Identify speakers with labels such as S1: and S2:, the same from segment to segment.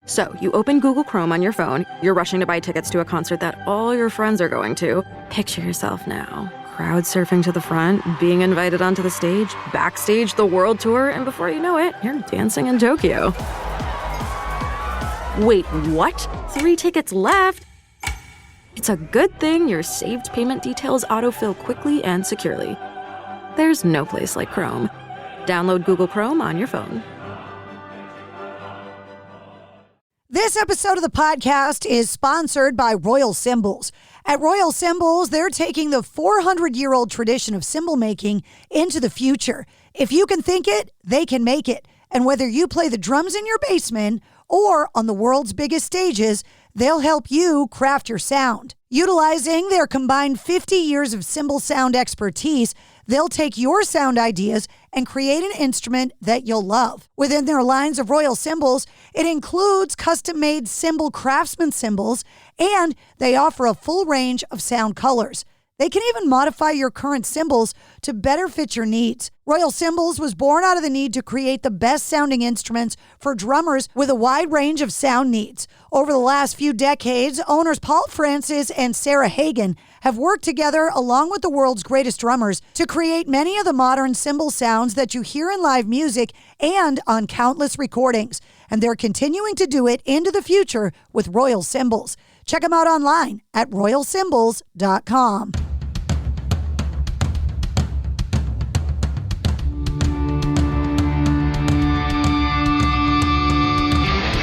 S1: So, you open Google Chrome on your phone, you're rushing to buy tickets to a concert that all your friends are going to. Picture yourself now, crowd surfing to the front, being invited onto the stage, backstage the world tour, and before you know it, you're dancing in Tokyo. Wait, what? 3 tickets left? It's a good thing your saved payment details autofill quickly and securely. There's no place like Chrome. Download Google Chrome on your phone.
S2: This episode of the podcast is sponsored by Royal Cymbals. At Royal Cymbals, they're taking the 400-year-old tradition of cymbal making into the future. If you can think it, they can make it. And whether you play the drums in your basement or on the world's biggest stages, they'll help you craft your sound. Utilizing their combined 50 years of cymbal sound expertise, they'll take your sound ideas and create an instrument that you'll love. Within their lines of Royal Cymbals, it includes custom-made cymbal craftsman cymbals, and they offer a full range of sound colors. They can even modify your current cymbals to better fit your needs. Royal Cymbals was born out of the need to create the best sounding instruments for drummers with a wide range of sound needs. Over the last few decades, owners Paul Francis and Sarah Hagen have worked together along with the world's greatest drummers to create many of the modern cymbal sounds that you hear in live music and on countless recordings. And they're continuing to do it into the future with Royal Cymbals. Check them out online at royalcymbals.com.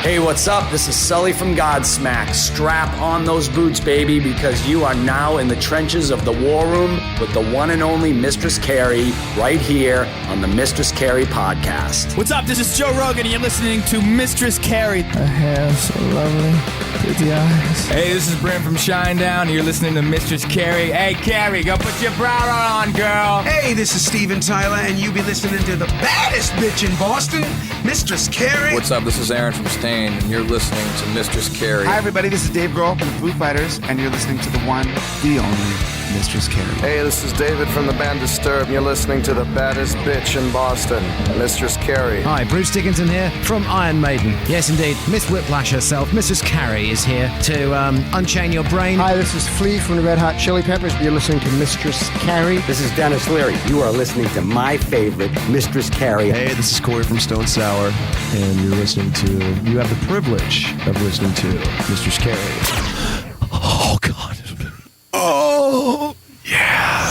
S3: Hey, what's up? This is Sully from Godsmack. Strap on those boots, baby, because you are now in the trenches of the war room with the one and only Mistress Carrie right here on the Mistress Carrie podcast.
S4: What's up? This is Joe Rogan, and you're listening to Mistress Carrie.
S5: Her hair so lovely, pretty eyes.
S4: Hey, this is Brent from Shinedown, and you're listening to Mistress Carrie. Hey, Carrie, go put your brow on, girl.
S6: Hey, this is Steven Tyler, and you be listening to the baddest bitch in Boston, Mistress Carrie.
S7: What's up? This is Aaron from Stain, and you're listening to Mistress Carrie.
S8: Hi, everybody. This is Dave Grohl from the Foo Fighters, and you're listening to the one, the only Mistress Carrie.
S9: Hey, this is David from the band Disturbed, and you're listening to the baddest bitch in Boston, Mistress Carrie.
S10: Hi, Bruce Dickinson here from Iron Maiden. Yes, indeed, Miss Whiplash herself, Mrs. Carrie, is here to unchain your brain.
S11: Hi, this is Flea from the Red Hot Chili Peppers. You're listening to Mistress Carrie.
S12: This is Dennis Leary. You are listening to my favorite, Mistress Carrie.
S13: Hey, this is Corey from Stone Sour, and you're listening to, you have the privilege of listening to Mistress Carrie. Oh, God. Oh, yeah.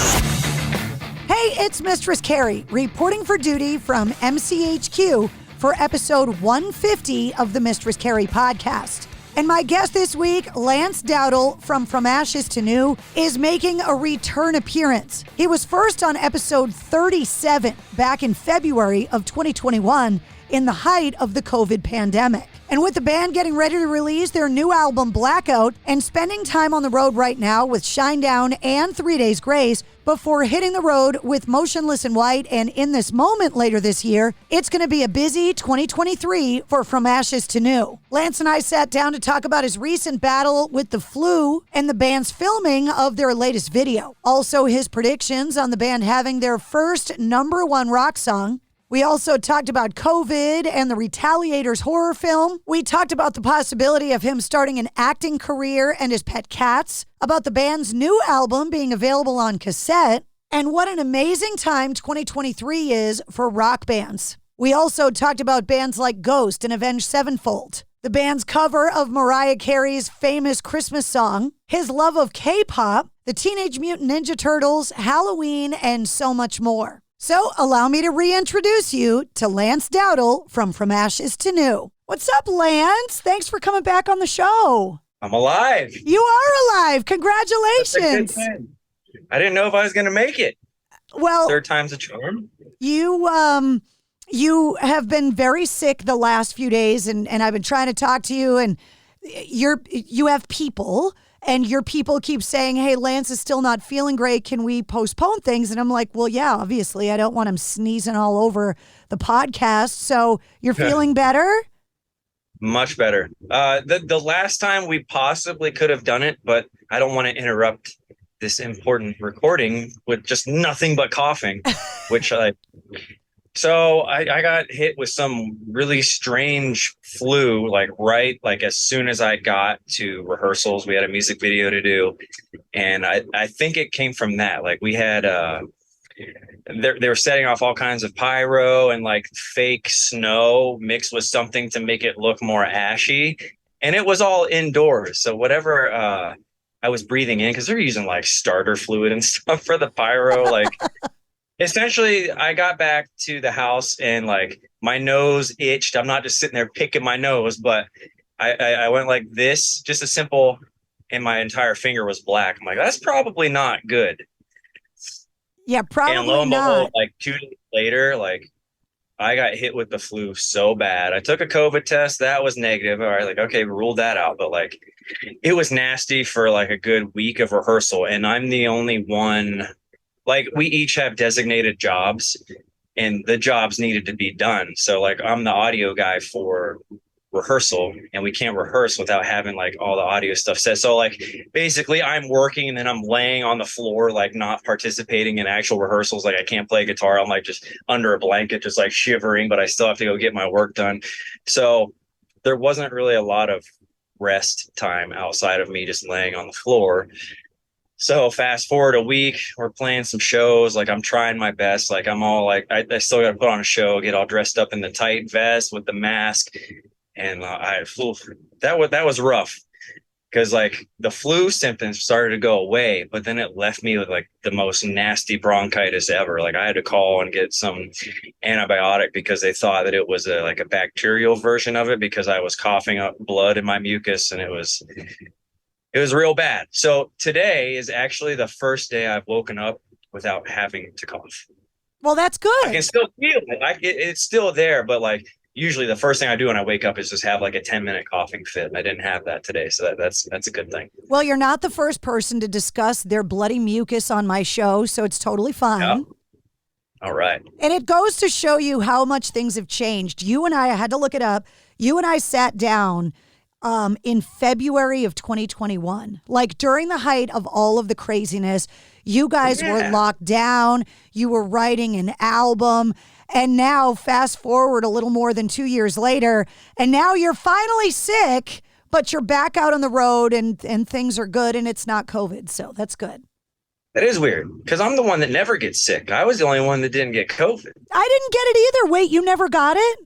S2: Hey, it's Mistress Carrie, reporting for duty from MCHQ for episode 150 of the Mistress Carrie podcast. And my guest this week, Lance Dowdle from Ashes to New, is making a return appearance. He was first on episode 37 back in February of 2021 in the height of the COVID pandemic. And with the band getting ready to release their new album, Blackout, and spending time on the road right now with Shinedown and 3 Days Grace, before hitting the road with Motionless in White and In This Moment later this year, it's going to be a busy 2023 for From Ashes to New. Lance and I sat down to talk about his recent battle with the flu and the band's filming of their latest video. Also, his predictions on the band having their first #1 rock song. We also talked about COVID and the Retaliators horror film. We talked about the possibility of him starting an acting career and his pet cats, about the band's new album being available on cassette, and what an amazing time 2023 is for rock bands. We also talked about bands like Ghost and Avenged Sevenfold, the band's cover of Mariah Carey's famous Christmas song, his love of K-pop, the Teenage Mutant Ninja Turtles, Halloween, and so much more. So allow me to reintroduce you to Lance Dowdle from Ashes to New. What's up, Lance? Thanks for coming back on the show.
S14: I'm alive.
S2: You are alive. Congratulations.
S14: I didn't know if I was going to make it.
S2: Well,
S14: third time's a charm.
S2: You have been very sick the last few days, and I've been trying to talk to you, and you have people. And your people keep saying, hey, Lance is still not feeling great. Can we postpone things? And I'm like, well, yeah, obviously. I don't want him sneezing all over the podcast. So you're feeling better?
S14: Much better. The last time we possibly could have done it, but I don't want to interrupt this important recording with just nothing but coughing, which So I got hit with some really strange flu, like as soon as I got to rehearsals. We had a music video to do, and I think it came from that. Like we had they were setting off all kinds of pyro and like fake snow mixed with something to make it look more ashy, and it was all indoors. So whatever I was breathing in, because they're using like starter fluid and stuff for the pyro, like. Essentially, I got back to the house and like my nose itched. I'm not just sitting there picking my nose, but I went like this, just a simple, and my entire finger was black. I'm like, that's probably not good.
S2: Yeah, probably not.
S14: And lo and behold, like 2 days later, like I got hit with the flu so bad. I took a COVID test. That was negative. All right, like, okay, ruled that out. But like, it was nasty for like a good week of rehearsal. And I'm the only one. Like we each have designated jobs and the jobs needed to be done. So like I'm the audio guy for rehearsal and we can't rehearse without having like all the audio stuff set. So like basically I'm working and then I'm laying on the floor, like not participating in actual rehearsals. Like I can't play guitar. I'm like just under a blanket, just like shivering, but I still have to go get my work done. So there wasn't really a lot of rest time outside of me just laying on the floor. So fast forward a week, we're playing some shows. Like I'm trying my best. Like I'm all like, I still got to put on a show, get all dressed up in the tight vest with the mask. And that was rough because like the flu symptoms started to go away, but then it left me with like the most nasty bronchitis ever. Like I had to call and get some antibiotic because they thought that it was a bacterial version of it because I was coughing up blood in my mucus and it was real bad. So today is actually the first day I've woken up without having to cough.
S2: Well, that's good.
S14: I can still feel it. It's still there, but like usually the first thing I do when I wake up is just have like a 10-minute coughing fit. And I didn't have that today. So that's a good thing.
S2: Well, you're not the first person to discuss their bloody mucus on my show, so it's totally fine.
S14: Yeah. All right.
S2: And it goes to show you how much things have changed. You and I had to look it up. You and I sat down in February of 2021, like during the height of all of the craziness. You guys were locked down. You were writing an album. And now fast forward a little more than 2 years later, and now you're finally sick, but you're back out on the road and things are good and it's not COVID. So that's good.
S14: That is weird because I'm the one that never gets sick. I was the only one that didn't get COVID.
S2: I didn't get it either. Wait, you never got it?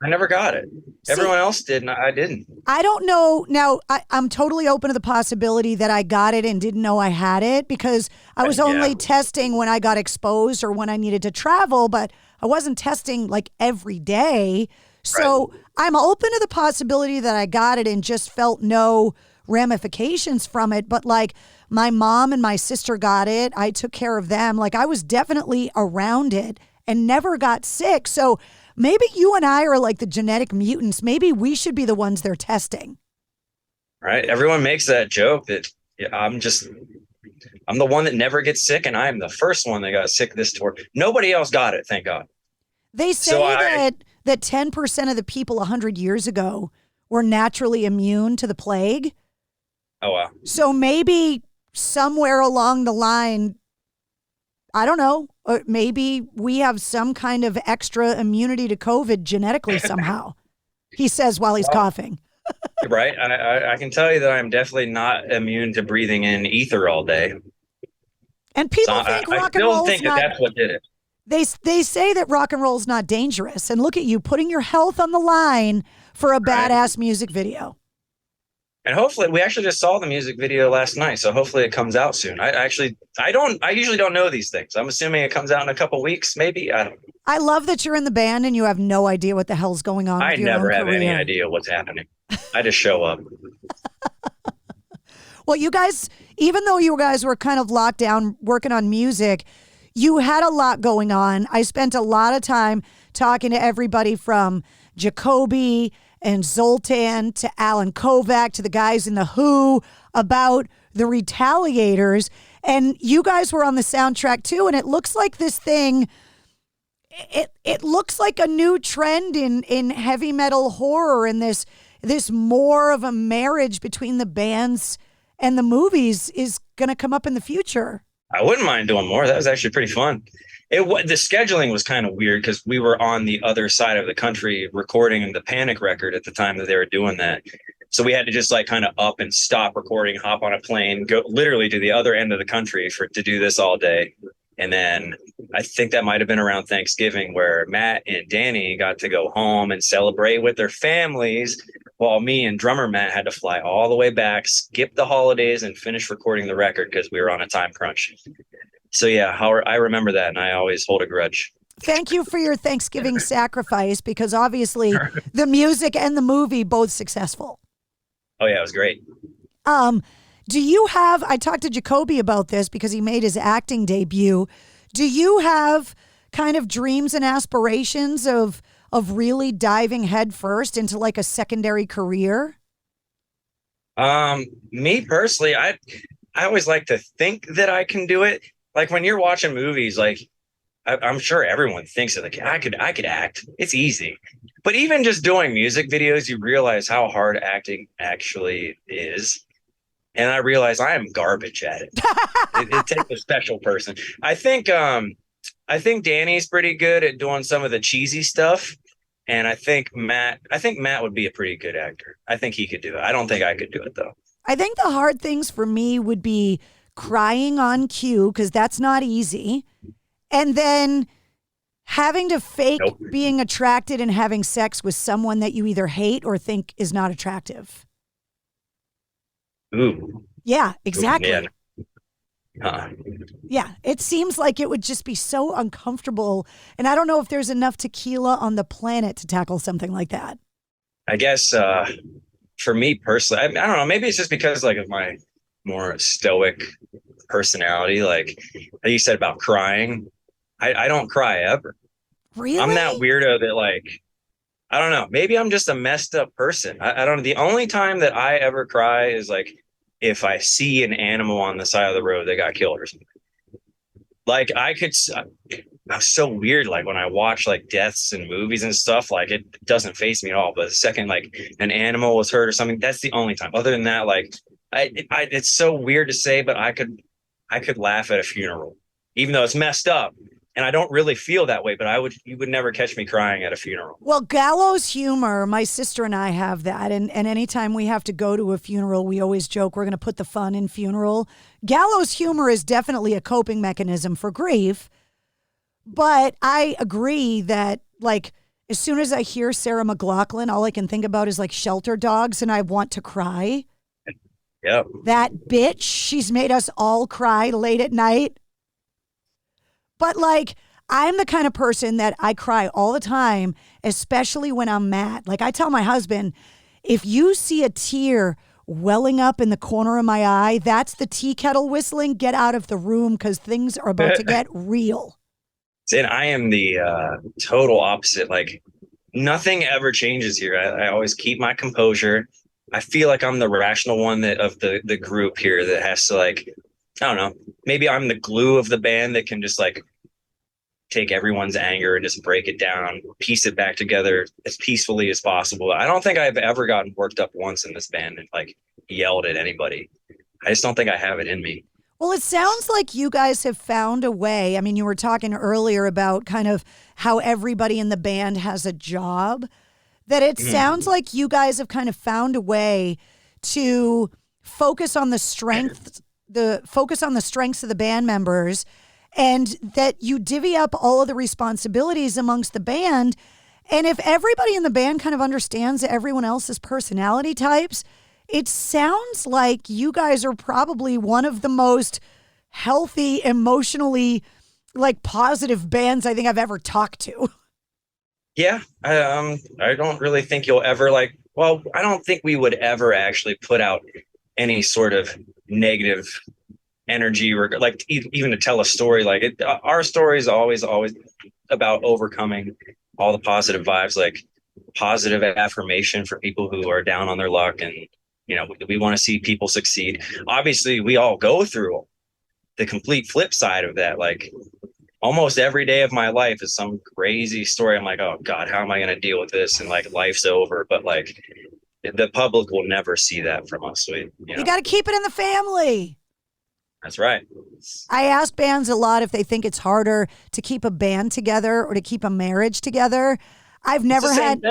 S14: I never got it. Everyone else did, and I didn't.
S2: I don't know. Now, I'm totally open to the possibility that I got it and didn't know I had it because I was only testing when I got exposed or when I needed to travel, but I wasn't testing like every day. So I'm open to the possibility that I got it and just felt no ramifications from it. But like my mom and my sister got it. I took care of them. Like I was definitely around it and never got sick. So maybe you and I are like the genetic mutants. Maybe we should be the ones they're testing.
S14: Right. Everyone makes that joke that I'm the one that never gets sick, and I'm the first one that got sick this tour. Nobody else got it, thank God.
S2: They say that 10% of the people 100 years ago were naturally immune to the plague.
S14: Oh, wow.
S2: So maybe somewhere along the line, I don't know, maybe we have some kind of extra immunity to COVID genetically somehow, he says while he's coughing.
S14: Right. I can tell you that I'm definitely not immune to breathing in ether all day.
S2: And people think rock and roll is not...
S14: that's what did it.
S2: They say that rock and roll is not dangerous. And look at you putting your health on the line for a badass music video.
S14: And hopefully, we actually just saw the music video last night, so hopefully it comes out soon. I usually don't know these things. I'm assuming it comes out in a couple weeks, maybe. I don't know.
S2: I love that you're in the band and you have no idea what the hell's going on.
S14: I never have any idea what's happening. I just show up.
S2: Well, you guys, even though you guys were kind of locked down working on music, you had a lot going on. I spent a lot of time talking to everybody from Jacoby and Zoltan to Alan Kovac to the guys in the Who about the Retaliators. And you guys were on the soundtrack too. And it looks like this thing, it looks like a new trend in heavy metal horror, and this more of a marriage between the bands and the movies is going to come up in the future.
S14: I wouldn't mind doing more. That was actually pretty fun. The scheduling was kind of weird because we were on the other side of the country recording the Panic record at the time that they were doing that. So we had to just like kind of up and stop recording, hop on a plane, go literally to the other end of the country to do this all day. And then I think that might have been around Thanksgiving where Matt and Danny got to go home and celebrate with their families, while me and drummer Matt had to fly all the way back, skip the holidays, and finish recording the record because we were on a time crunch. So yeah, I remember that, and I always hold a grudge.
S2: Thank you for your Thanksgiving sacrifice, because obviously the music and the movie both successful.
S14: Oh yeah, it was great.
S2: Do you have, I talked to Jacoby about this because he made his acting debut. Do you have kind of dreams and aspirations of really diving headfirst into like a secondary career?
S14: Me personally, I always like to think that I can do it. Like when you're watching movies, like I'm sure everyone thinks that like I could act. It's easy. But even just doing music videos, you realize how hard acting actually is. And I realize I am garbage at it. It takes a special person. I think Danny's pretty good at doing some of the cheesy stuff. And I think Matt would be a pretty good actor. I think he could do it. I don't think I could do it though.
S2: I think the hard things for me would be crying on cue, because that's not easy. And then having to fake being attracted and having sex with someone that you either hate or think is not attractive.
S14: Ooh.
S2: Yeah, exactly.
S14: Ooh,
S2: yeah, it seems like it would just be so uncomfortable. And I don't know if there's enough tequila on the planet to tackle something like that.
S14: I guess for me personally, I don't know, maybe it's just because like of my more stoic personality. Like you said about crying, I don't cry ever.
S2: Really?
S14: I'm that weirdo that like, I don't know, maybe I'm just a messed up person. I don't know. The only time that I ever cry is like if I see an animal on the side of the road that got killed or something. Like I'm so weird. Like when I watch like deaths in movies and stuff, like it doesn't faze me at all. But the second like an animal was hurt or something, that's the only time. Other than that, like it's so weird to say, but I could laugh at a funeral, even though it's messed up. And I don't really feel that way, but you would never catch me crying at a funeral.
S2: Well, gallows humor, my sister and I have that. And anytime we have to go to a funeral, we always joke we're going to put the fun in funeral. Gallows humor is definitely a coping mechanism for grief. But I agree that, like, as soon as I hear Sarah McLachlan, all I can think about is, like, Shelter Dogs, and I want to cry.
S14: Yep.
S2: That bitch, she's made us all cry late at night. But, like, I'm the kind of person that I cry all the time, especially when I'm mad. Like, I tell my husband, if you see a tear welling up in the corner of my eye, that's the tea kettle whistling. Get out of the room because things are about to get real.
S14: And I am the total opposite. Like, nothing ever changes here. I always keep my composure. I feel like I'm the rational one of the group here that has to, like, I don't know, maybe I'm the glue of the band that can just like take everyone's anger and just break it down, piece it back together as peacefully as possible. I don't think I've ever gotten worked up once in this band and like yelled at anybody. I just don't think I have it in me.
S2: Well, it sounds like you guys have found a way. I mean, you were talking earlier about kind of how everybody in the band has a job, that it sounds like you guys have kind of found a way to focus on the strengths of the band members, and that you divvy up all of the responsibilities amongst the band. And if everybody in the band kind of understands everyone else's personality types, it sounds like you guys are probably one of the most healthy, emotionally, like, positive bands I think I've ever talked to.
S14: Yeah. I don't really think you'll ever I don't think we would ever actually put out any sort of negative energy, or like even to tell a story. Like our story is always about overcoming all the positive vibes, like positive affirmation for people who are down on their luck. And, you know, we want to see people succeed. Obviously we all go through the complete flip side of that. Like almost every day of my life is some crazy story. I'm like, oh God, how am I going to deal with this? And like, life's over. But like, the public will never see that from us. So, you
S2: got to keep it in the family.
S14: That's right.
S2: I ask bands a lot if they think it's harder to keep a band together or to keep a marriage together. I've never had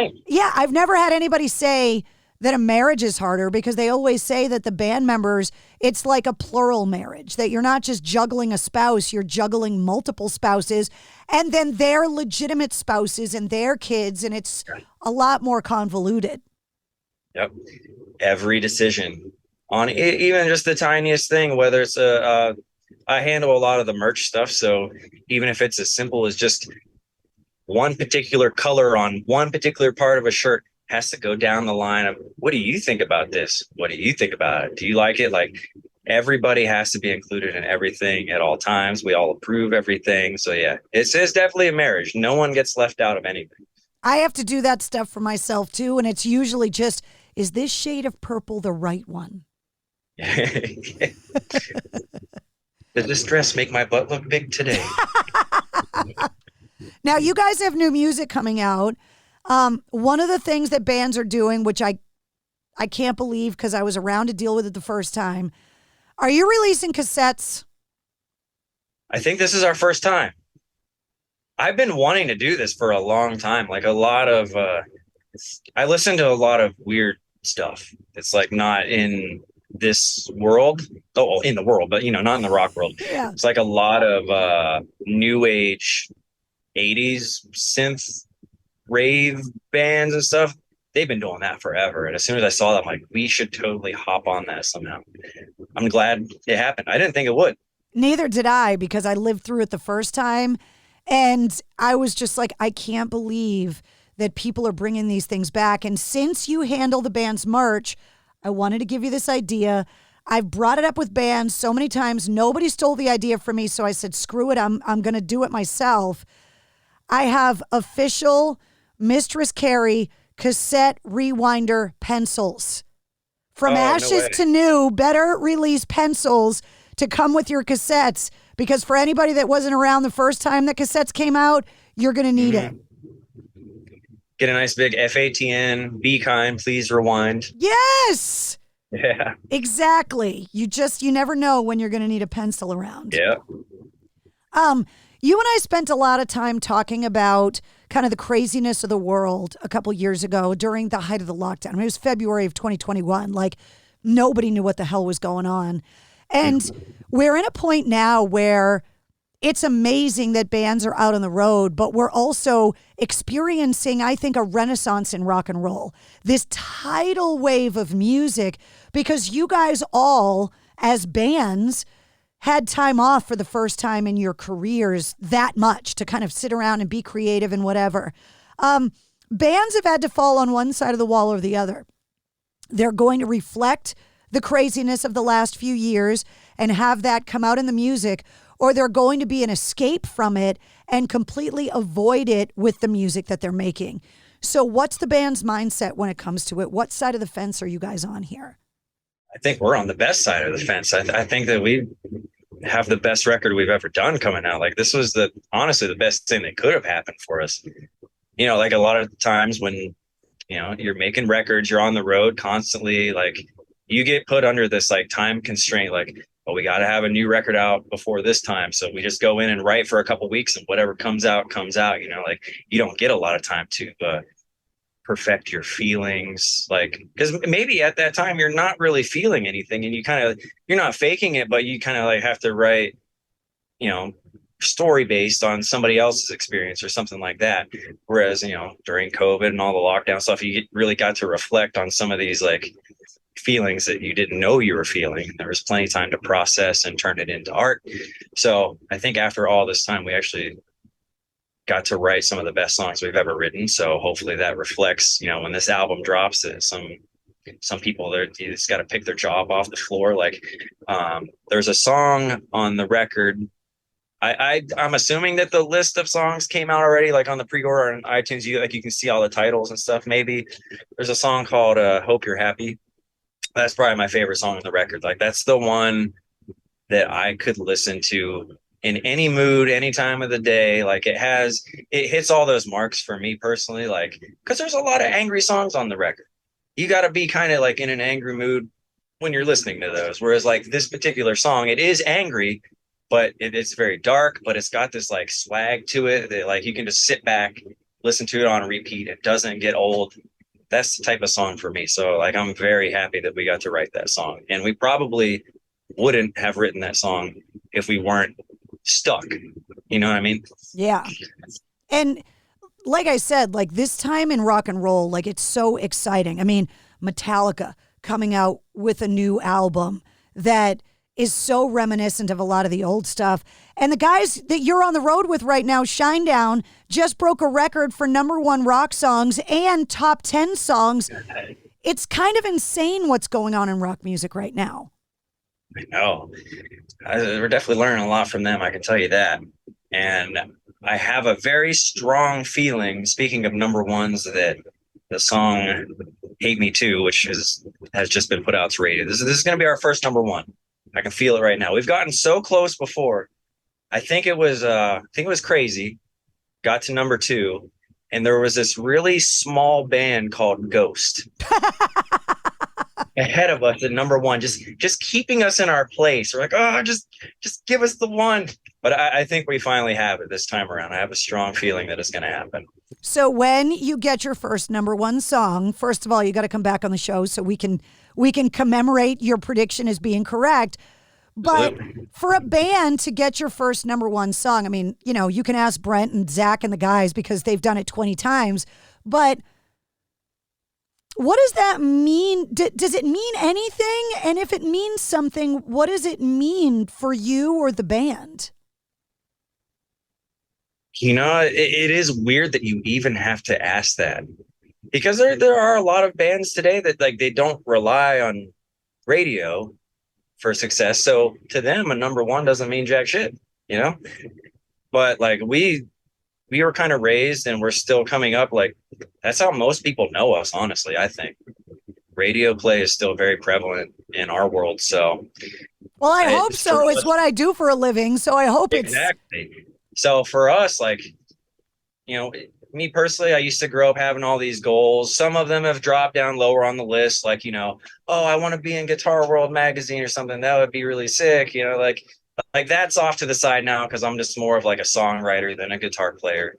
S2: anybody say that a marriage is harder, because they always say that the band members, it's like a plural marriage, that you're not just juggling a spouse, you're juggling multiple spouses and then their legitimate spouses and their kids, and it's a lot more convoluted.
S14: Yep. Every decision on even just the tiniest thing, whether it's I handle a lot of the merch stuff. So even if it's as simple as just one particular color on one particular part of a shirt has to go down the line of, what do you think about this? What do you think about it? Do you like it? Like, everybody has to be included in everything at all times. We all approve everything. So yeah, it's definitely a marriage. No one gets left out of anything.
S2: I have to do that stuff for myself too. And it's usually just, is this shade of purple the right one?
S14: Did this dress make my butt look big today?
S2: Now, you guys have new music coming out. One of the things that bands are doing, which I can't believe because I was around to deal with it the first time. Are you releasing cassettes?
S14: I think this is our first time. I've been wanting to do this for a long time. Like, a lot of, I listen to a lot of weird stuff. It's like not in this world. Oh, in the world, but not in the rock world.
S2: Yeah.
S14: It's like a lot of new age 80s synth rave bands and stuff. They've been doing that forever. And as soon as I saw that, I'm like, we should totally hop on that somehow. I'm glad it happened. I didn't think it would.
S2: Neither did I, because I lived through it the first time. And I was just like, I can't believe that people are bringing these things back. And since you handle the band's merch, I wanted to give you this idea. I've brought it up with bands so many times. Nobody stole the idea from me. So I said, screw it. I'm going to do it myself. I have official Mistress Carrie cassette rewinder pencils. From ashes to new, better release pencils to come with your cassettes, because for anybody that wasn't around the first time that cassettes came out, you're going to need it.
S14: Get a nice big FATN, be kind, please rewind.
S2: Yes.
S14: Yeah.
S2: Exactly. You never know when you're going to need a pencil around.
S14: Yeah.
S2: You and I spent a lot of time talking about kind of the craziness of the world a couple years ago during the height of the lockdown. I mean, it was February of 2021. Like, nobody knew what the hell was going on. And we're in a point now where it's amazing that bands are out on the road, but we're also experiencing, I think, a renaissance in rock and roll. This tidal wave of music, because you guys all, as bands, had time off for the first time in your careers that much to kind of sit around and be creative and whatever. Bands have had to fall on one side of the wall or the other. They're going to reflect the craziness of the last few years and have that come out in the music, or they're going to be an escape from it and completely avoid it with the music that they're making. So what's the band's mindset when it comes to it? What side of the fence are you guys on here?
S14: I think we're on the best side of the fence. I think that we have the best record we've ever done coming out. Like, this was honestly the best thing that could have happened for us. Like, a lot of times when, you're making records, you're on the road constantly, like, you get put under this like time constraint, like, we got to have a new record out before this time. So we just go in and write for a couple of weeks, and whatever comes out, like, you don't get a lot of time to perfect your feelings, like, because maybe at that time you're not really feeling anything, and you're not faking it, but you kind of like have to write, story based on somebody else's experience or something like that. Whereas, during COVID and all the lockdown stuff, you really got to reflect on some of these like feelings that you didn't know you were feeling. There was plenty of time to process and turn it into art. So I think after all this time, we actually got to write some of the best songs we've ever written. So hopefully that reflects, when this album drops, that some people, they just got to pick their jaw off the floor. Like, there's a song on the record. I'm assuming that the list of songs came out already, like on the pre-order on iTunes. You can see all the titles and stuff. Maybe there's a song called Hope You're Happy. That's probably my favorite song on the record. Like, that's the one that I could listen to in any mood, any time of the day. Like, it hits all those marks for me personally, like, because there's a lot of angry songs on the record. You got to be kind of like in an angry mood when you're listening to those. Whereas like this particular song, it is angry, but it's very dark, but it's got this like swag to it that like you can just sit back, listen to it on repeat. It doesn't get old. That's the type of song for me. So like, I'm very happy that we got to write that song, and we probably wouldn't have written that song if we weren't stuck. You know what I mean?
S2: Yeah. And like I said, like this time in rock and roll, like it's so exciting. I mean, Metallica coming out with a new album that is so reminiscent of a lot of the old stuff. And the guys that you're on the road with right now, Shinedown, just broke a record for #1 rock songs and top 10 songs. It's kind of insane what's going on in rock music right now.
S14: I know. We're definitely learning a lot from them, I can tell you that. And I have a very strong feeling, speaking of #1s, that the song Hate Me Too, which has just been put out to radio, this is going to be our first #1. I can feel it right now. We've gotten so close before. I think it was Crazy, got to #2, and there was this really small band called Ghost ahead of us at #1, just keeping us in our place. We're like, oh, just give us the one. But I think we finally have it this time around. I have a strong feeling that it's going to happen.
S2: So when you get your first #1 song, first of all, you got to come back on the show so we can commemorate your prediction as being correct. But for a band to get your first #1 song, I mean, you know, you can ask Brent and Zach and the guys because they've done it 20 times. But what does that mean? Does it mean anything? And if it means something, what does it mean for you or the band?
S14: You know, it is weird that you even have to ask that, because there are a lot of bands today that like they don't rely on radio for success. So to them, a #1 doesn't mean jack shit, you know? But like we were kind of raised, and we're still coming up. Like that's how most people know us, honestly. I think radio play is still very prevalent in our world. So,
S2: well, I hope so. It's what I do for a living. So I hope
S14: exactly. So for us, like, you know, me personally, I used to grow up having all these goals. Some of them have dropped down lower on the list. Like, you know, oh, I want to be in Guitar World magazine or something. That would be really sick. You know, like that's off to the side now, because I'm just more of like a songwriter than a guitar player,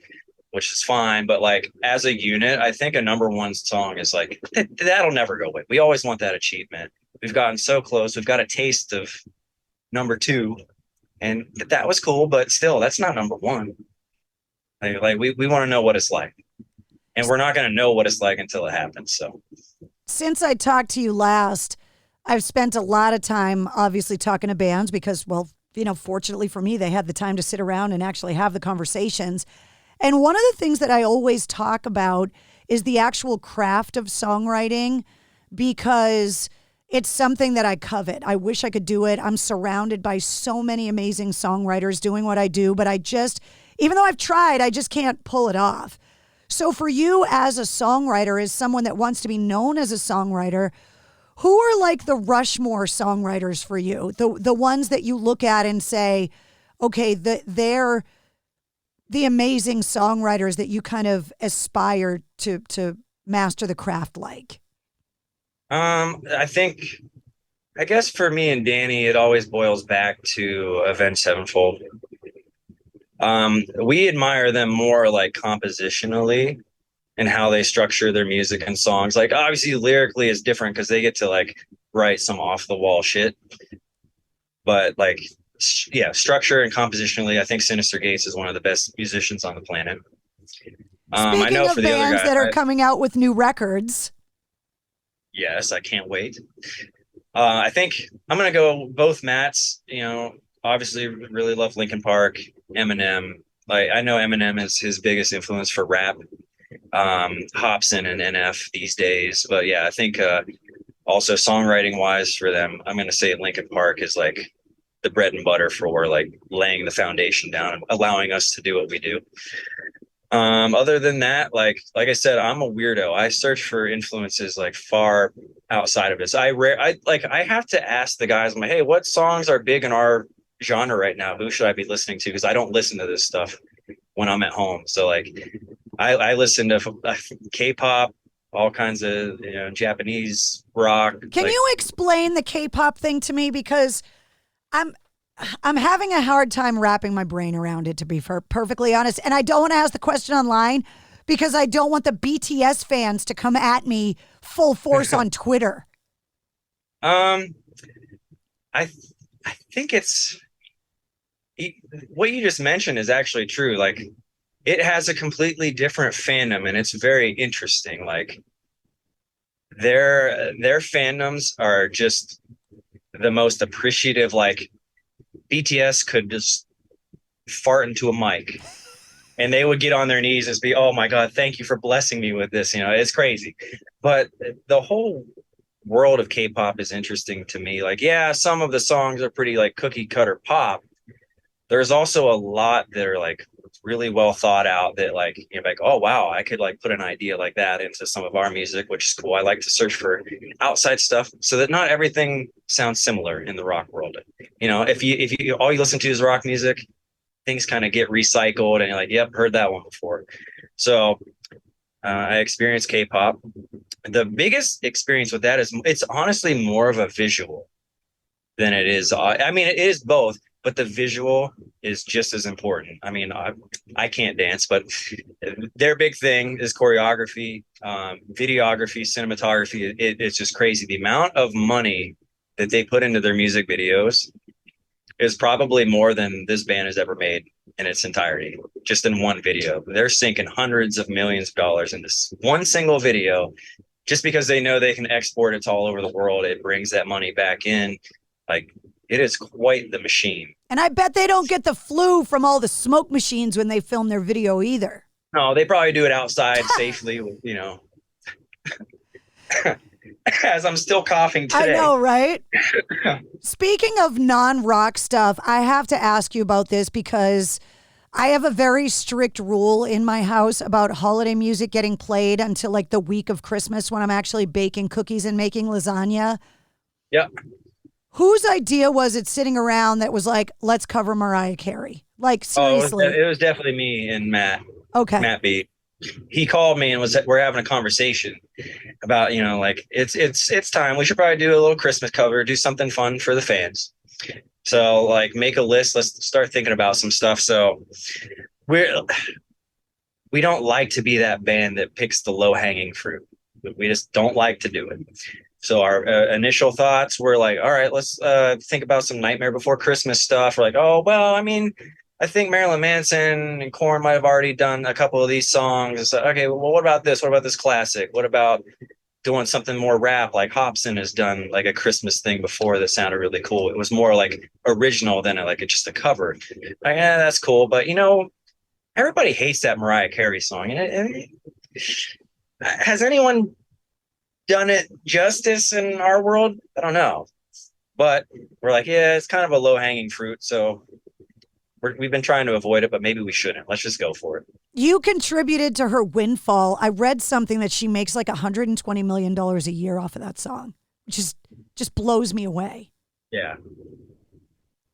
S14: which is fine. But like as a unit, I think a #1 song is like, that'll never go away. We always want that achievement. We've gotten so close. We've got a taste of #2. And that was cool, but still, that's not #1. Like we want to know what it's like, and we're not going to know what it's like until it happens. So,
S2: since I talked to you last, I've spent a lot of time, obviously, talking to bands because, well, you know, fortunately for me, they had the time to sit around and actually have the conversations. And one of the things that I always talk about is the actual craft of songwriting, because it's something that I covet. I wish I could do it. I'm surrounded by so many amazing songwriters doing what I do, but even though I've tried, I just can't pull it off. So for you as a songwriter, as someone that wants to be known as a songwriter, who are like the Rushmore songwriters for you? The ones that you look at and say, okay, they're the amazing songwriters that you kind of aspire to master the craft like?
S14: I guess for me and Danny, it always boils back to Avenged Sevenfold. We admire them more like compositionally and how they structure their music and songs. Like obviously lyrically is different because they get to like write some off the wall shit. But like, yeah, structure and compositionally, I think Sinister Gates is one of the best musicians on the planet.
S2: Speaking
S14: I know
S2: of
S14: for the other
S2: bands
S14: guy,
S2: that are coming out with new records.
S14: Yes, I can't wait. I think I'm going to go both Matts. You know, obviously really love Linkin Park, Eminem. Like I know Eminem is his biggest influence for rap. Hobson and NF these days. But yeah, I think also songwriting wise for them, I'm going to say Linkin Park is like the bread and butter for like laying the foundation down and allowing us to do what we do. Other than that, like I said, I'm a weirdo. I search for influences like far outside of this. I have to ask the guys, I'm like, hey, what songs are big in our genre right now? Who should I be listening to? Because I don't listen to this stuff when I'm at home. So like I listen to K-pop, all kinds of Japanese rock.
S2: Can you explain the K-pop thing to me? Because I'm having a hard time wrapping my brain around it, to be perfectly honest. And I don't want to ask the question online because I don't want the BTS fans to come at me full force on Twitter.
S14: I think what you just mentioned is actually true. Like, it has a completely different fandom, and it's very interesting. Like, their fandoms are just the most appreciative. Like, BTS could just fart into a mic and they would get on their knees and be, oh my God, thank you for blessing me with this. It's crazy. But the whole world of K-pop is interesting to me. Like, yeah, some of the songs are pretty like cookie cutter pop. There's also a lot that are like really well thought out that like, you're like, oh wow, I could like put an idea like that into some of our music, which is cool. I like to search for outside stuff so that not everything sounds similar in the rock world. If you all you listen to is rock music, things kind of get recycled and you're like, yep, heard that one before. So I experienced K-pop. The biggest experience with that is it's honestly more of a visual than it is. I mean, it is both, but the visual is just as important. I mean, I can't dance, but their big thing is choreography, videography, cinematography. It's just crazy. The amount of money that they put into their music videos is probably more than this band has ever made in its entirety, just in one video. They're sinking hundreds of millions of dollars in this one single video, just because they know they can export it to all over the world. It brings that money back in. Like, it is quite the machine.
S2: And I bet they don't get the flu from all the smoke machines when they film their video either.
S14: No, they probably do it outside safely, as I'm still coughing today.
S2: I know, right? Speaking of non-rock stuff, I have to ask you about this because I have a very strict rule in my house about holiday music getting played until like the week of Christmas when I'm actually baking cookies and making lasagna.
S14: Yep.
S2: Whose idea was it sitting around that was like, let's cover Mariah Carey? Like, seriously.
S14: It was definitely me and Matt.
S2: Okay.
S14: Matt B. He called me and we're having a conversation about, like, it's time. We should probably do a little Christmas cover, do something fun for the fans. So, like, make a list. Let's start thinking about some stuff. So we don't like to be that band that picks the low-hanging fruit. We just don't like to do it. So our initial thoughts were like, all right, let's think about some Nightmare Before Christmas stuff. We're like, oh, well, I mean, I think Marilyn Manson and Korn might have already done a couple of these songs. So, okay, well, what about this? What about this classic? What about doing something more rap? Like Hobson has done like a Christmas thing before that sounded really cool. It was more like original than just a cover. Like, yeah, that's cool. But, everybody hates that Mariah Carey song. Has anyone done it justice in our world? I don't know. But we're like, yeah, it's kind of a low-hanging fruit. So we've been trying to avoid it, but maybe we shouldn't. Let's just go for it.
S2: You contributed to her windfall. I read something that she makes like $120 million a year off of that song, which just blows me away.
S14: Yeah.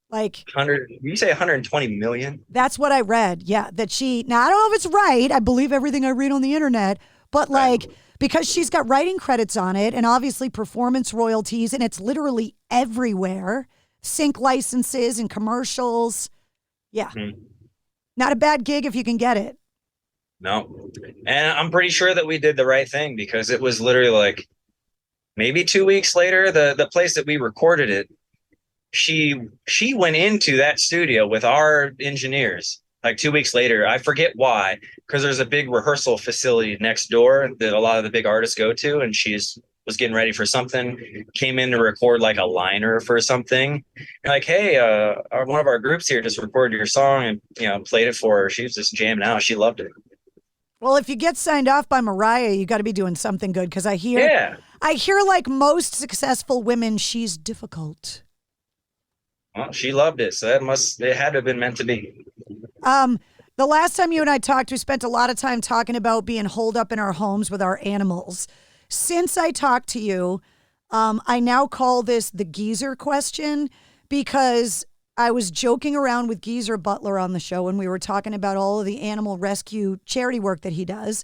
S2: Like
S14: 100, you say 120 million?
S2: That's what I read. Yeah. Now, I don't know if it's right. I believe everything I read on the internet, but like, because she's got writing credits on it and obviously performance royalties, and it's literally everywhere. Sync licenses and commercials. Yeah. Mm-hmm. Not a bad gig if you can get it.
S14: No. And I'm pretty sure that we did the right thing because it was literally like maybe 2 weeks later, the place that we recorded it, she went into that studio with our engineers. Like 2 weeks later, I forget why, because there's a big rehearsal facility next door that a lot of the big artists go to, and was getting ready for something, came in to record like a liner for something. And like, hey, one of our groups here just recorded your song and played it for her. She was just jamming out. She loved it.
S2: Well, if you get signed off by Mariah, you got to be doing something good because I hear like most successful women, she's difficult.
S14: Well, she loved it, so it had to have been meant to be.
S2: The last time you and I talked, we spent a lot of time talking about being holed up in our homes with our animals. Since I talked to you, I now call this the geezer question because I was joking around with Geezer Butler on the show when we were talking about all of the animal rescue charity work that he does.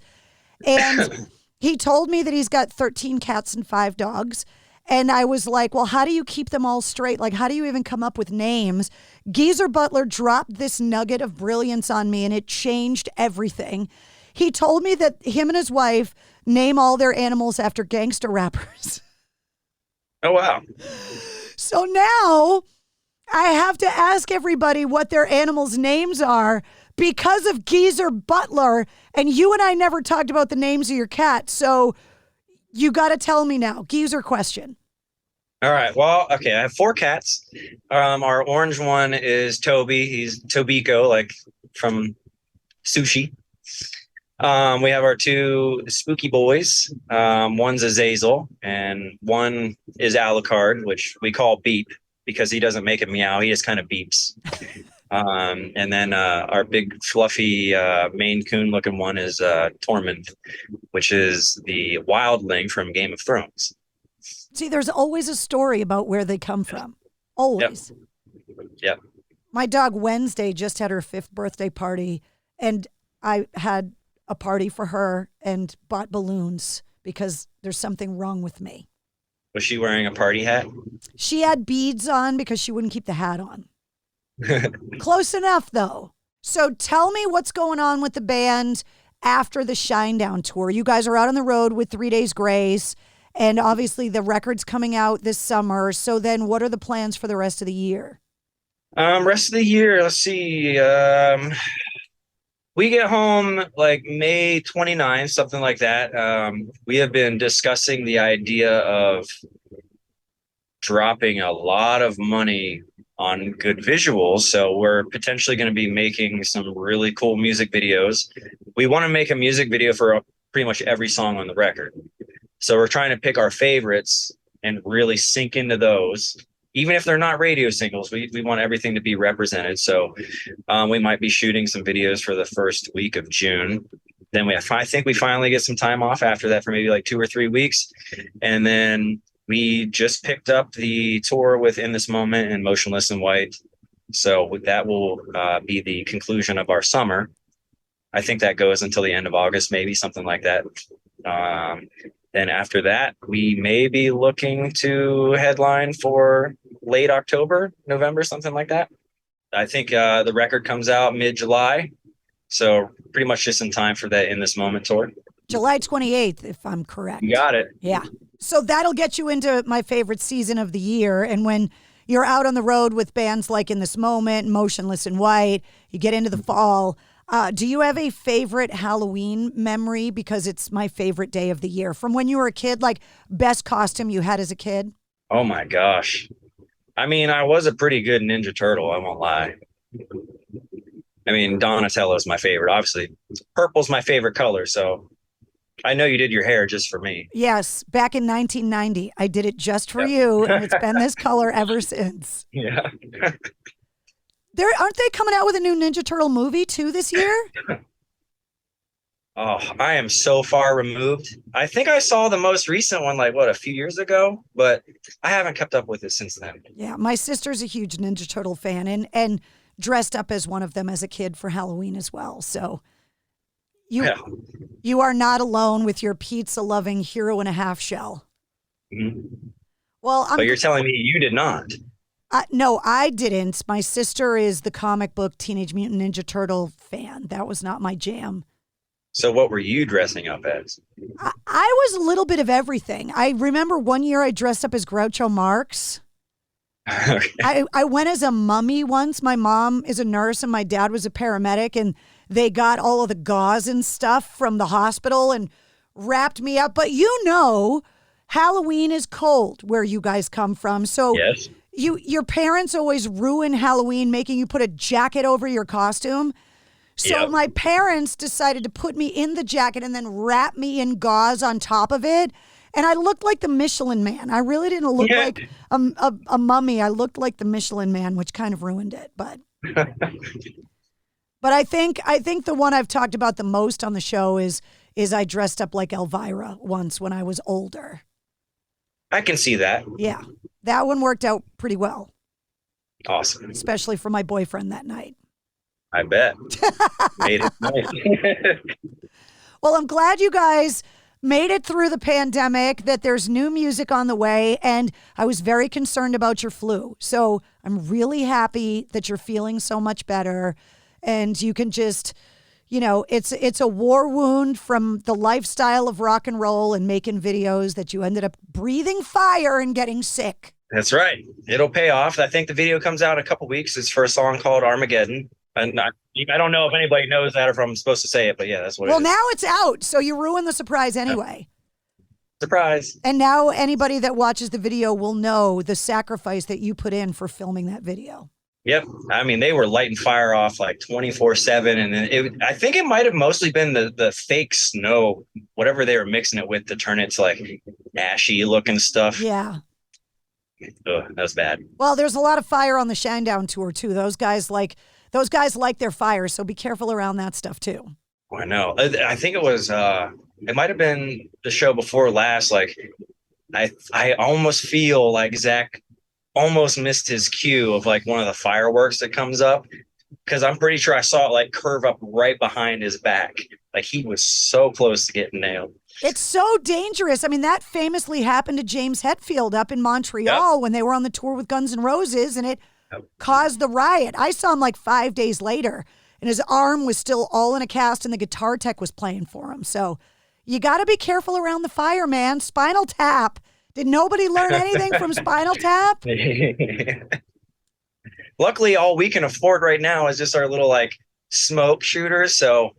S2: And he told me that he's got 13 cats and 5 dogs. And I was like, well, how do you keep them all straight? Like, how do you even come up with names? Geezer Butler dropped this nugget of brilliance on me, and it changed everything. He told me that him and his wife name all their animals after gangster rappers.
S14: Oh, wow.
S2: So now I have to ask everybody what their animals' names are because of Geezer Butler. And you and I never talked about the names of your cats. So you got to tell me now. Geezer question.
S14: All right. Well, okay. I have 4 cats. Our orange one is Toby. He's Tobiko, like from sushi. We have our 2 spooky boys. One's Azazel, and one is Alucard, which we call Beep because he doesn't make a meow. He just kind of beeps. And then our big fluffy Maine Coon looking one is Tormund, which is the wildling from Game of Thrones.
S2: See, there's always a story about where they come from. Always.
S14: Yep.
S2: My dog Wednesday just had her 5th birthday party, and I had a party for her and bought balloons because there's something wrong with me.
S14: Was she wearing a party hat?
S2: She had beads on because she wouldn't keep the hat on. Close enough, though. So tell me what's going on with the band after the Shinedown tour. You guys are out on the road with 3 Days Grace, and obviously the record's coming out this summer. So then what are the plans for the rest of the year?
S14: Rest of the year, let's see. We get home like May 29th, something like that. We have been discussing the idea of dropping a lot of money on good visuals. So we're potentially going to be making some really cool music videos. We want to make a music video for pretty much every song on the record. So we're trying to pick our favorites and really sink into those. Even if they're not radio singles, we want everything to be represented. So we might be shooting some videos for the first week of June. Then I think we finally get some time off after that for maybe like 2 or 3 weeks. And then we just picked up the tour with In This Moment and Motionless in White. So that will be the conclusion of our summer. I think that goes until the end of August, maybe something like that. Then after that, we may be looking to headline for late October, November, something like that. I think the record comes out mid-July. So pretty much just in time for that In This Moment tour.
S2: July 28th, if I'm correct.
S14: You got it.
S2: Yeah. So that'll get you into my favorite season of the year. And when you're out on the road with bands like In This Moment, Motionless in White, you get into the fall. Do you have a favorite Halloween memory? Because it's my favorite day of the year. From when you were a kid, like best costume you had as a kid?
S14: Oh my gosh. I mean, I was a pretty good Ninja Turtle, I won't lie. I mean, Donatello's my favorite. Obviously, purple's my favorite color, so I know you did your hair just for me.
S2: Yes, back in 1990. I did it just for you, and it's been this color ever since.
S14: Yeah.
S2: Aren't they coming out with a new Ninja Turtle movie, too, this year?
S14: Oh, I am so far removed. I think I saw the most recent one, like, a few years ago? But I haven't kept up with it since then.
S2: Yeah, my sister's a huge Ninja Turtle fan and dressed up as one of them as a kid for Halloween as well. So you are not alone with your pizza-loving hero and a half shell.
S14: Mm-hmm.
S2: Well,
S14: but you're telling me you did not.
S2: No, I didn't. My sister is the comic book Teenage Mutant Ninja Turtle fan. That was not my jam.
S14: So what were you dressing up as?
S2: I was a little bit of everything. I remember one year I dressed up as Groucho Marx. Okay. I went as a mummy once. My mom is a nurse and my dad was a paramedic, and they got all of the gauze and stuff from the hospital and wrapped me up. But Halloween is cold where you guys come from. So
S14: yes.
S2: Your parents always ruin Halloween, making you put a jacket over your costume. So my parents decided to put me in the jacket and then wrap me in gauze on top of it. And I looked like the Michelin Man. I really didn't look like a mummy. I looked like the Michelin Man, which kind of ruined it. But I think the one I've talked about the most on the show is I dressed up like Elvira once when I was older.
S14: I can see that.
S2: Yeah. That one worked out pretty well.
S14: Awesome.
S2: Especially for my boyfriend that night.
S14: I bet. Made it nice.
S2: Well, I'm glad you guys made it through the pandemic, that there's new music on the way, and I was very concerned about your flu. So I'm really happy that you're feeling so much better, and you can just, it's a war wound from the lifestyle of rock and roll and making videos that you ended up breathing fire and getting sick.
S14: That's right. It'll pay off. I think the video comes out in a couple weeks. It's for a song called Armageddon. And I don't know if anybody knows that or if I'm supposed to say it, but yeah, that's what it is.
S2: Well, now it's out, so you ruined the surprise anyway.
S14: Surprise.
S2: And now anybody that watches the video will know the sacrifice that you put in for filming that video.
S14: Yep. I mean, they were lighting fire off like 24/7. And I think it might have mostly been the fake snow, whatever they were mixing it with to turn it to like ashy looking stuff.
S2: Yeah.
S14: Ugh, that was bad.
S2: Well, there's a lot of fire on the Shinedown tour, too. Those guys like their fire, so be careful around that stuff, too.
S14: I know. I think it was, it might have been the show before last. Like, I almost feel like Zach almost missed his cue of like one of the fireworks that comes up, because I'm pretty sure I saw it like curve up right behind his back. Like, he was so close to getting nailed.
S2: It's so dangerous. I mean, that famously happened to James Hetfield up in Montreal when they were on the tour with Guns N' Roses, and it caused the riot. I saw him like 5 days later, and his arm was still all in a cast, and the guitar tech was playing for him. So you got to be careful around the fire, man. Spinal Tap. Did nobody learn anything from Spinal Tap?
S14: Luckily, all we can afford right now is just our little like smoke shooters. So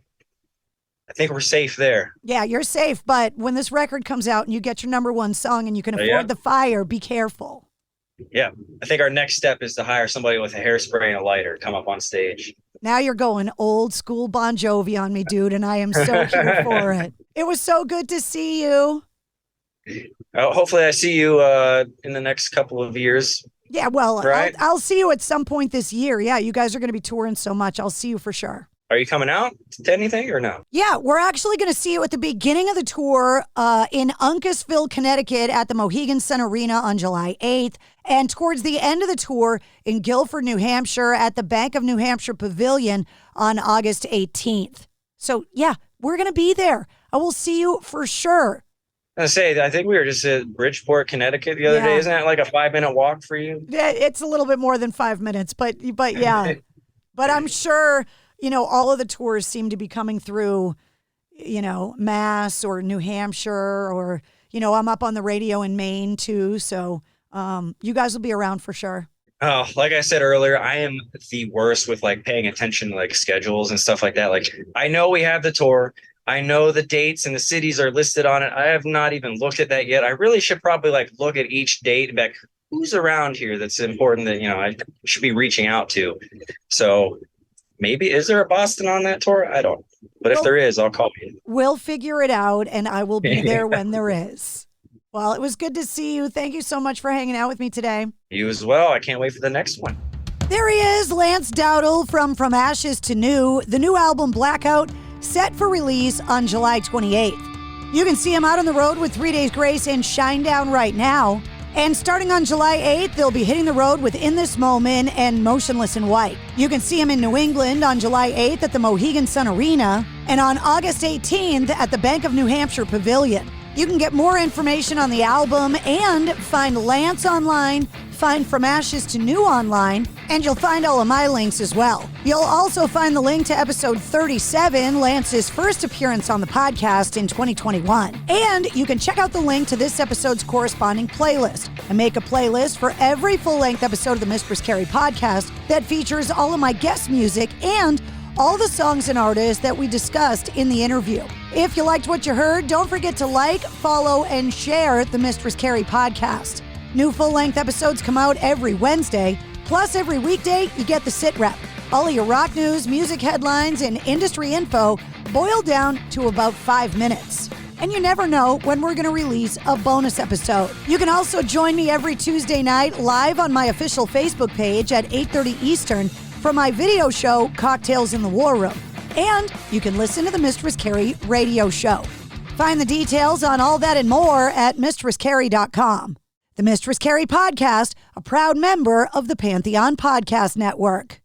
S14: I think we're safe there.
S2: Yeah, you're safe. But when this record comes out and you get your number one song and you can afford the fire, be careful.
S14: Yeah. I think our next step is to hire somebody with a hairspray and a lighter to come up on stage.
S2: Now you're going old school Bon Jovi on me, dude, and I am so here for it. It was so good to see you.
S14: Hopefully I see you in the next couple of years.
S2: Yeah, well,
S14: right?
S2: I'll see you at some point this year. Yeah, you guys are going to be touring so much. I'll see you for sure.
S14: Are you coming out to anything or no?
S2: Yeah, we're actually going to see you at the beginning of the tour in Uncasville, Connecticut at the Mohegan Sun Arena on July 8th. And towards the end of the tour in Guilford, New Hampshire at the Bank of New Hampshire Pavilion on August 18th. So, yeah, we're going to be there. I will see you for sure.
S14: I think we were just at Bridgeport, Connecticut the other day. Isn't that like a 5-minute walk for you?
S2: Yeah, it's a little bit more than 5 minutes, but yeah. But I'm sure, all of the tours seem to be coming through, Mass or New Hampshire or, I'm up on the radio in Maine too. So you guys will be around for sure.
S14: Oh, like I said earlier, I am the worst with like paying attention to like schedules and stuff like that. Like, I know we have the tour. I know the dates and the cities are listed on it. I have not even looked at that yet. I really should probably like look at each date and be like, who's around here that's important that, I should be reaching out to. So maybe, is there a Boston on that tour? I don't know. But if there is, I'll call you.
S2: We'll figure it out, and I will be there when there is. Well, it was good to see you. Thank you so much for hanging out with me today.
S14: You as well. I can't wait for the next one.
S2: There he is, Lance Dowdle from Ashes to New. The new album, Blackout, set for release on July 28th. You can see him out on the road with 3 Days Grace and Shinedown right now. And starting on July 8th, they'll be hitting the road with In This Moment and Motionless in White. You can see him in New England on July 8th at the Mohegan Sun Arena and on August 18th at the Bank of New Hampshire Pavilion. You can get more information on the album and find Lance online, find From Ashes to New online, and you'll find all of my links as well. You'll also find the link to episode 37, Lance's first appearance on the podcast in 2021. And you can check out the link to this episode's corresponding playlist. I make a playlist for every full-length episode of the Mistress Carrie podcast that features all of my guest music and all the songs and artists that we discussed in the interview. If you liked what you heard, don't forget to like, follow, and share the Mistress Carrie podcast. New full-length episodes come out every Wednesday, plus every weekday you get the sit rep. All of your rock news, music headlines, and industry info boiled down to about 5 minutes. And you never know when we're going to release a bonus episode. You can also join me every Tuesday night live on my official Facebook page at 8:30 Eastern for my video show, Cocktails in the War Room. And you can listen to the Mistress Carrie radio show. Find the details on all that and more at mistresscarrie.com. The Mistress Carrie podcast, a proud member of the Pantheon Podcast Network.